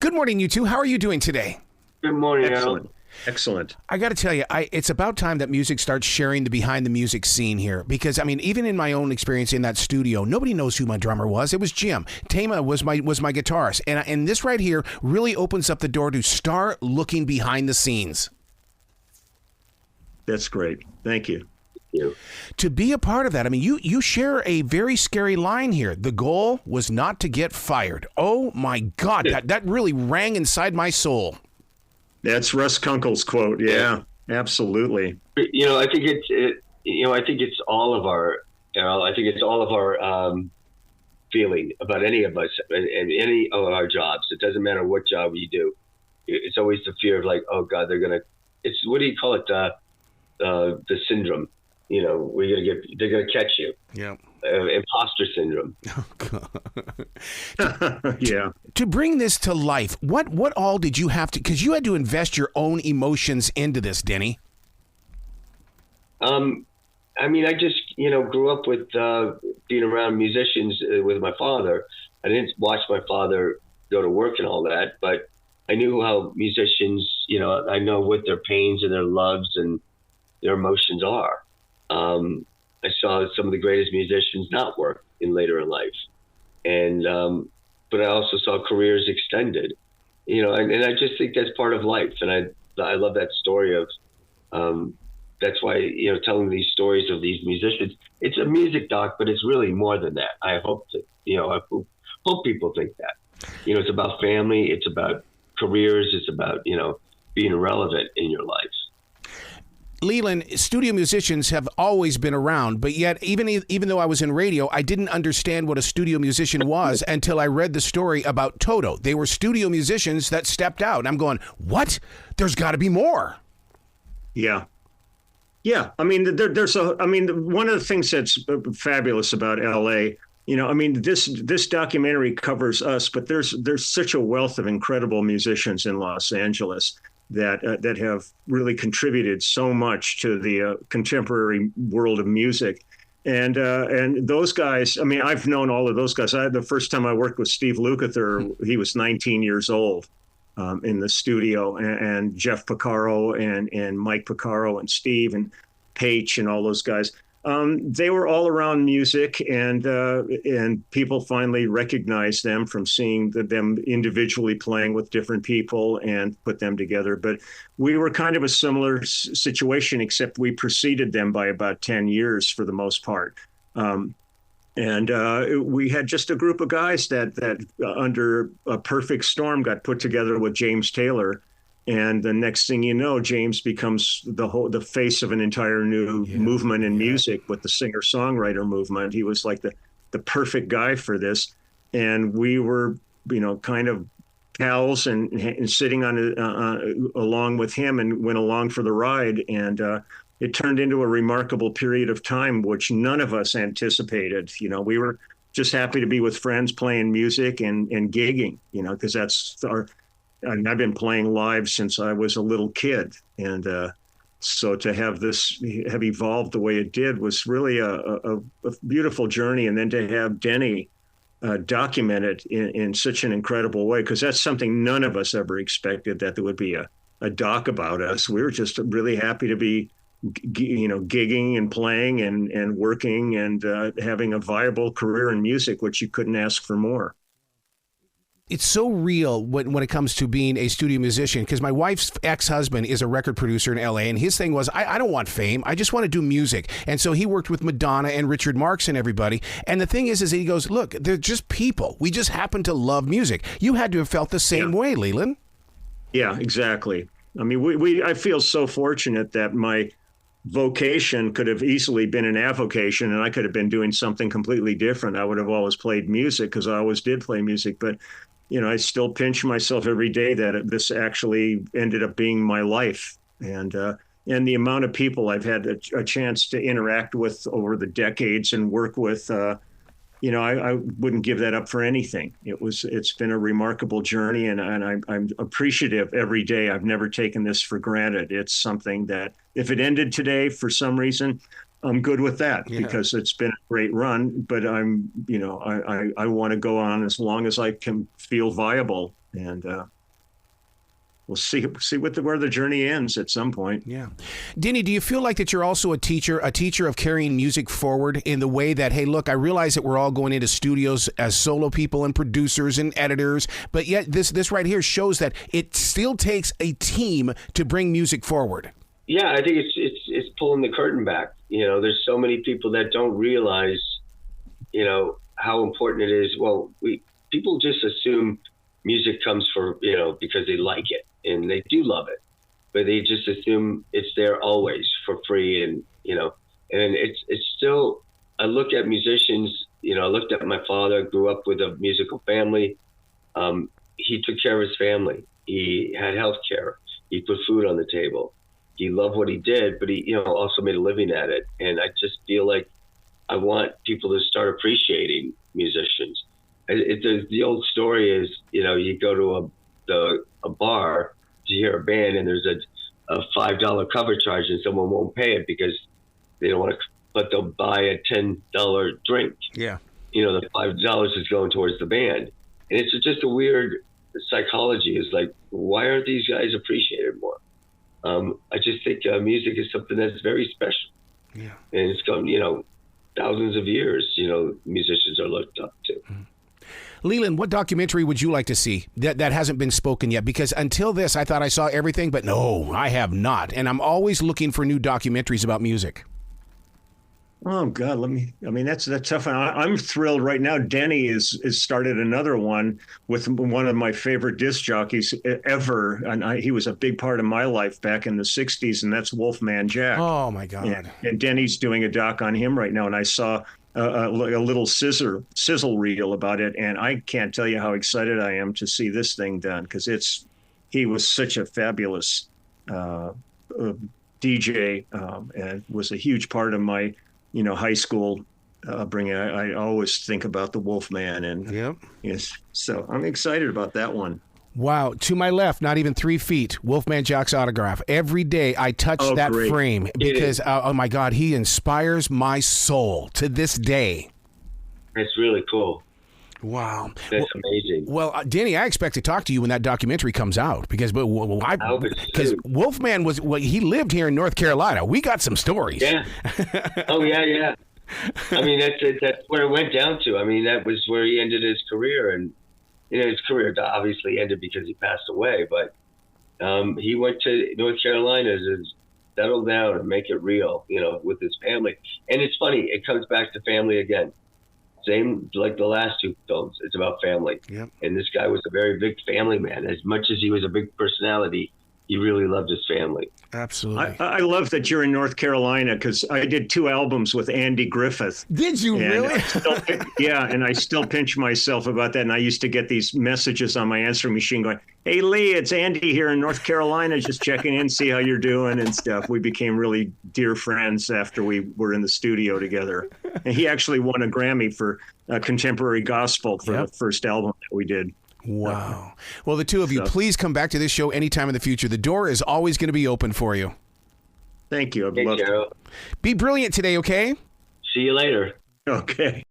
Good morning, you two. How are you doing today? Good morning, Excellent. Al. Excellent. I got to tell you, it's about time that music starts sharing the behind the music scene here. Because, I mean, even in my own experience in that studio, nobody knows who my drummer was. It was Jim. Tama was my guitarist. And this right here really opens up the door to start looking behind the scenes. That's great. Thank you. To be a part of that, I mean, you share a very scary line here. The goal was not to get fired. Oh, my God. That really rang inside my soul. That's Russ Kunkel's quote. Yeah, absolutely. I think it's all of our, feeling about any of us and any of our jobs. It doesn't matter what job you do. It's always the fear of like, oh God, they're what do you call it? The syndrome. They're gonna catch you. Yeah. Imposter syndrome. Oh, God. Yeah. To bring this to life, what all did you have to? Because you had to invest your own emotions into this, Denny. I just grew up with being around musicians with my father. I didn't watch my father go to work and all that, but I knew how musicians. I know what their pains and their loves and their emotions are. I saw some of the greatest musicians not work later in life. And, but I also saw careers extended, and I just think that's part of life. And I love that story of, that's why, telling these stories of these musicians, it's a music doc, but it's really more than that. I hope I hope people think that, it's about family. It's about careers. It's about, being relevant in your life. Leland, studio musicians have always been around, but yet even though I was in radio, I didn't understand what a studio musician was until I read the story about Toto. They were studio musicians that stepped out. I'm going, what? There's got to be more. Yeah. Yeah. I mean, one of the things that's fabulous about LA, this documentary covers us, but there's such a wealth of incredible musicians in Los Angeles that have really contributed so much to the contemporary world of music. And those guys, I mean, I've known all of those guys. The first time I worked with Steve Lukather, he was 19 years old in the studio, and Jeff Porcaro and Mike Porcaro and Steve and Paich and all those guys. They were all around music, and people finally recognized them from seeing them individually playing with different people and put them together. But we were kind of a similar situation, except we preceded them by about 10 years for the most part. And we had just a group of guys that under a perfect storm got put together with James Taylor. And the next thing you know, James becomes the face of an entire new movement in music with the singer-songwriter movement. He was like the perfect guy for this. And we were, kind of pals and sitting on along with him and went along for the ride. And it turned into a remarkable period of time, which none of us anticipated. We were just happy to be with friends playing music and gigging, because that's and I've been playing live since I was a little kid. And so to have evolved the way it did was really a beautiful journey. And then to have Denny document it in such an incredible way, because that's something none of us ever expected, that there would be a doc about us. We were just really happy to be, gigging and playing and working and having a viable career in music, which you couldn't ask for more. It's so real when it comes to being a studio musician, because my wife's ex-husband is a record producer in LA, and his thing was, I don't want fame. I just want to do music. And so he worked with Madonna and Richard Marx and everybody. And the thing is he goes, look, they're just people. We just happen to love music. You had to have felt the same way, Leland. Yeah, exactly. I mean, I feel so fortunate that my vocation could have easily been an avocation, and I could have been doing something completely different. I would have always played music because I always did play music, but I still pinch myself every day that this actually ended up being my life. And the amount of people I've had a chance to interact with over the decades and work with, I wouldn't give that up for anything. It's been a remarkable journey, and I'm appreciative every day. I've never taken this for granted. It's something that if it ended today for some reason, I'm good with that because it's been a great run, but I want to go on as long as I can feel viable and we'll see where the journey ends at some point. Yeah. Denny, do you feel like that you're also a teacher of carrying music forward in the way that, hey, look, I realize that we're all going into studios as solo people and producers and editors, but yet this right here shows that it still takes a team to bring music forward. Yeah, I think it's pulling the curtain back. There's so many people that don't realize, how important it is. Well, people just assume music comes for, because they like it. And they do love it, but they just assume it's there always for free. And, and it's still, I look at musicians, I looked at my father, grew up with a musical family. He took care of his family. He had health care. He put food on the table. He loved what he did, but he, also made a living at it. And I just feel like I want people to start appreciating musicians. The old story is, you go to a bar to hear a band and there's a $5 cover charge and someone won't pay it because they don't want to, but they'll buy a $10 drink. Yeah. The $5 is going towards the band. And it's just a weird psychology. It's like, why aren't these guys appreciated more? I just think music is something that's very special. Yeah. And it's gone, thousands of years, musicians are looked up to. Mm-hmm. Leland, what documentary would you like to see that hasn't been spoken yet? Because until this, I thought I saw everything, but no, I have not. And I'm always looking for new documentaries about music. Oh God, that's tough. I'm thrilled right now. Denny is started another one with one of my favorite disc jockeys ever. And he was a big part of my life back in the 60s, and that's Wolfman Jack. Oh my God. And Denny's doing a doc on him right now. And I saw a little sizzle reel about it. And I can't tell you how excited I am to see this thing done, because he was such a fabulous DJ and was a huge part of my high school upbringing. I always think about the Wolfman, and yep. Yes, so I'm excited about that one. Wow. To my left, not even 3 feet, Wolfman Jack's autograph. Every day I touch that great. frame because, oh my God, he inspires my soul to this day. It's really cool. Wow. That's amazing. Well, Danny, I expect to talk to you when that documentary comes out because Wolfman he lived here in North Carolina. We got some stories. Yeah. Oh, yeah. I mean, that's where it went down to. I mean, that was where he ended his career. And, his career obviously ended because he passed away. But he went to North Carolina to settle down and make it real, with his family. And it's funny. It comes back to family again. Same like the last two films. It's about family. Yep. And this guy was a very big family man. As much as he was a big personality, he really loved his family. Absolutely. I love that you're in North Carolina, because I did 2 albums with Andy Griffith. Did you really? And I still pinch myself about that. And I used to get these messages on my answering machine going, "Hey, Lee, it's Andy here in North Carolina, just checking in, see how you're doing," and stuff. We became really dear friends after we were in the studio together. And he actually won a Grammy for contemporary gospel for the first album that we did. Wow. Well, the two of you, please come back to this show anytime in the future. The door is always going to be open for you. Thank you. I'd Hey, love Carol. to. Be brilliant today, okay? See you later. Okay.